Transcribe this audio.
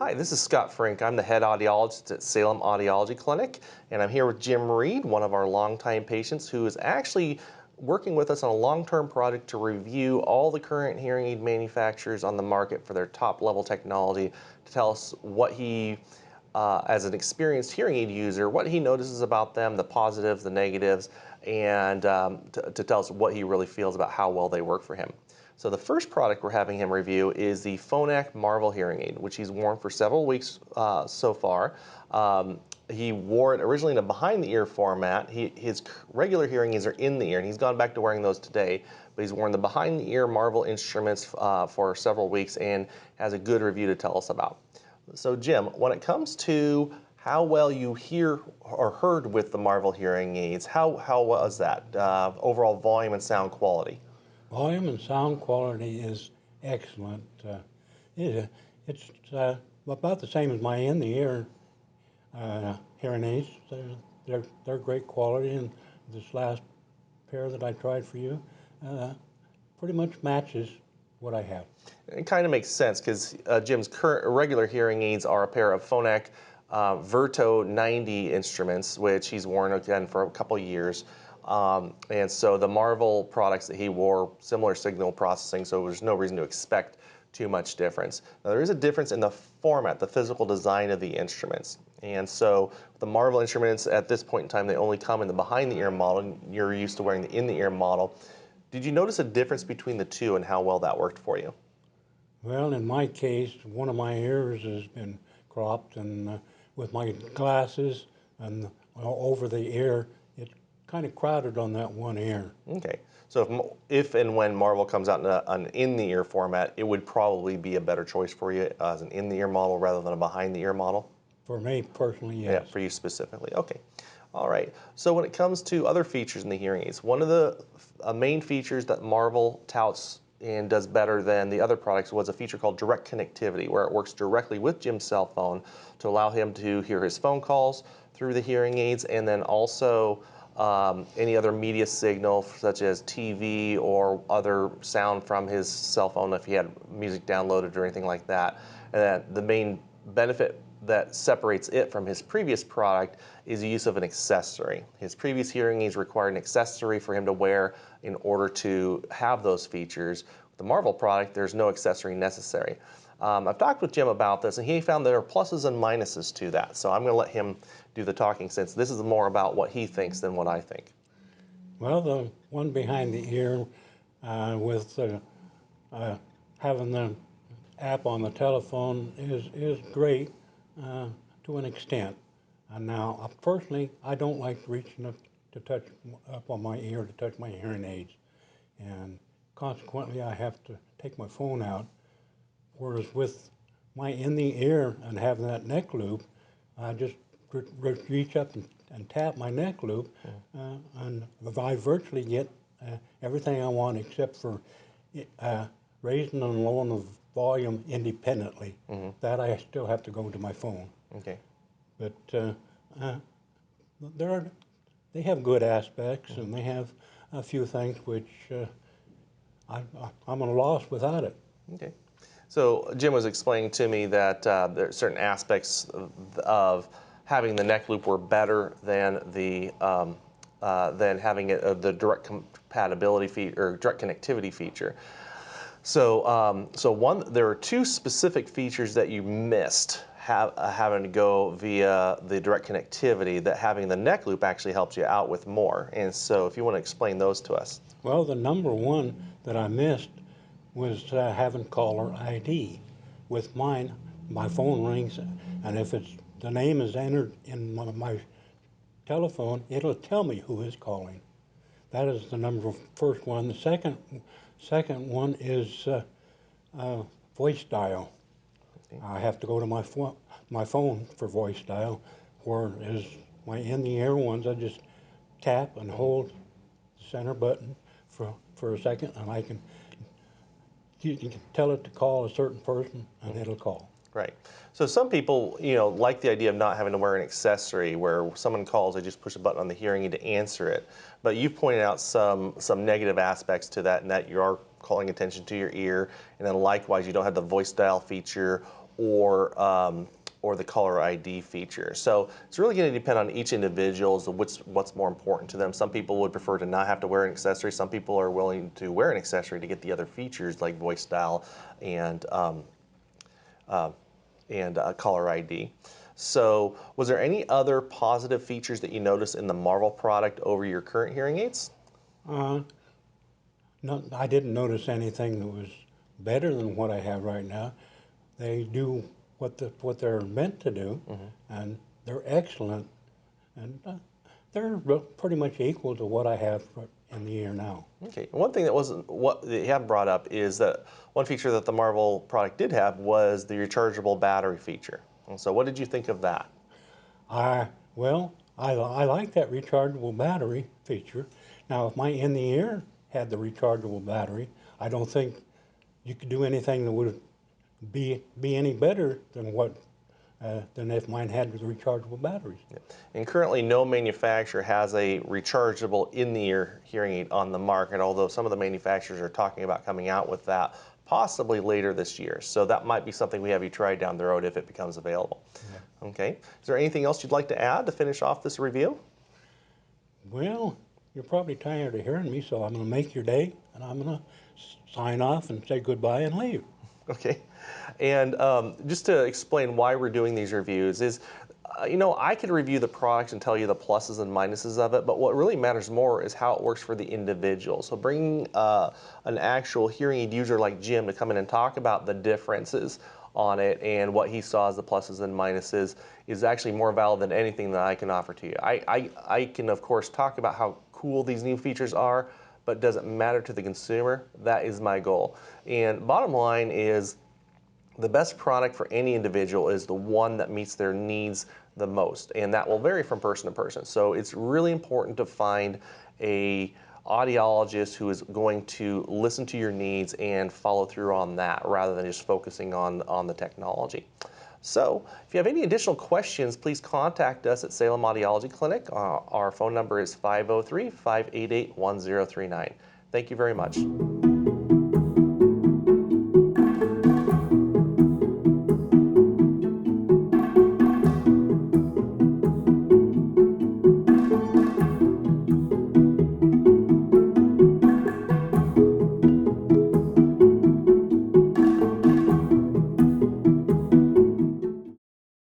Hi, this is Scott Frank. I'm the head audiologist at Salem Audiology Clinic, and I'm here with Jim Reed, one of our longtime patients who is actually working with us on a long-term project to review all the current hearing aid manufacturers on the market for their top-level technology to tell us what he, as an experienced hearing aid user, what he notices about them, the positives, the negatives, and to tell us what he really feels about how well they work for him. So the first product we're having him review is the Phonak Marvel hearing aid, which he's worn for several weeks so far. He wore it originally in a behind-the-ear format. His regular hearing aids are in the ear, and he's gone back to wearing those today. But he's worn the behind-the-ear Marvel instruments for several weeks and has a good review to tell us about. So Jim, when it comes to how well you hear or heard with the Marvel hearing aids, how was that? Overall volume and sound quality? Volume and sound quality is excellent. It's about the same as my in-the-ear hearing aids. They're great quality, and this last pair that I tried for you pretty much matches what I have. It kind of makes sense because Jim's current regular hearing aids are a pair of Phonak Verto 90 instruments, which he's worn again for a couple years. And so the Marvel products that he wore, similar signal processing, so there's no reason to expect too much difference. Now there is a difference in the format, the physical design of the instruments. And so the Marvel instruments at this point in time, they only come in the behind-the-ear model. You're used to wearing the in-the-ear model. Did you notice a difference between the two and how well that worked for you? Well, in my case, one of my ears has been cropped, and with my glasses and over the ear, kind of crowded on that one ear. Okay, so if and when Marvel comes out in an in-the-ear format, it would probably be a better choice for you as an in-the-ear model rather than a behind-the-ear model? For me personally, yes. Yeah, for you specifically. Okay. All right. So when it comes to other features in the hearing aids, one of the main features that Marvel touts and does better than the other products was a feature called direct connectivity, where it works directly with Jim's cell phone to allow him to hear his phone calls through the hearing aids, and then also any other media signal such as TV or other sound from his cell phone if he had music downloaded or anything like that. And the main benefit that separates it from his previous product is the use of an accessory. His previous hearing aids required an accessory for him to wear in order to have those features. With the Marvel product, there's no accessory necessary. I've talked with Jim about this, and he found there are pluses and minuses to that. So I'm going to let him do the talking, since this is more about what he thinks than what I think. Well, the one behind the ear with having the app on the telephone is great to an extent. And now, personally, I don't like reaching up to touch up on my ear to touch my hearing aids, and consequently, I have to take my phone out. Whereas with my in the ear and having that neck loop, I just reach up and tap my neck loop, and I virtually get everything I want except for raising and lowering the volume independently. That I still have to go to my phone. Okay. But they have good aspects, and they have a few things which I'm at a loss without it. Okay. So Jim was explaining to me that there are certain aspects of having the neck loop were better than having it, the direct compatibility feature or direct connectivity feature. So there are two specific features that you missed having to go via the direct connectivity that having the neck loop actually helps you out with more. And so if you want to explain those to us. Well, the number one that I missed was having caller ID. With mine, my phone rings, and if the name is entered in my telephone, it'll tell me who is calling. That is the first one. The second one is voice dial. Okay. I have to go to my phone for voice dial, whereas my in-the-ear ones, I just tap and hold the center button for a second, and you can tell it to call a certain person, and it'll call. Right. So some people, like the idea of not having to wear an accessory where someone calls, they just push a button on the hearing aid to answer it. But you've pointed out some negative aspects to that, and that you are calling attention to your ear, and then likewise you don't have the voice dial feature or the caller ID feature. So it's really going to depend on each individual as to what's more important to them. Some people would prefer to not have to wear an accessory. Some people are willing to wear an accessory to get the other features like voice dial and caller ID. So was there any other positive features that you noticed in the Marvel product over your current hearing aids? Uh, no, I didn't notice anything that was better than what I have right now. They do what they're meant to do, and they're excellent, and they're pretty much equal to what I have in the ear now. Okay. One thing that wasn't what you haven't brought up is that one feature that the Marvel product did have was the rechargeable battery feature. And so, what did you think of that? Well, I like that rechargeable battery feature. Now, if my in the ear had the rechargeable battery, I don't think you could do anything that would be any better than if mine had the rechargeable batteries. And currently, no manufacturer has a rechargeable in-the-ear hearing aid on the market, although some of the manufacturers are talking about coming out with that possibly later this year. So that might be something we have you try down the road if it becomes available. Yeah. Okay. Is there anything else you'd like to add to finish off this review? Well, you're probably tired of hearing me, so I'm going to make your day, and I'm going to sign off and say goodbye and leave. Okay. And just to explain why we're doing these reviews is, I could review the products and tell you the pluses and minuses of it, but what really matters more is how it works for the individual. So bringing an actual hearing aid user like Jim to come in and talk about the differences on it and what he saw as the pluses and minuses is actually more valid than anything that I can offer to you. I can, of course, talk about how cool these new features are, but does it matter to the consumer? That is my goal. And bottom line is, the best product for any individual is the one that meets their needs the most, and that will vary from person to person. So it's really important to find a audiologist who is going to listen to your needs and follow through on that rather than just focusing on the technology. So if you have any additional questions, please contact us at Salem Audiology Clinic. Our phone number is 503-588-1039. Thank you very much.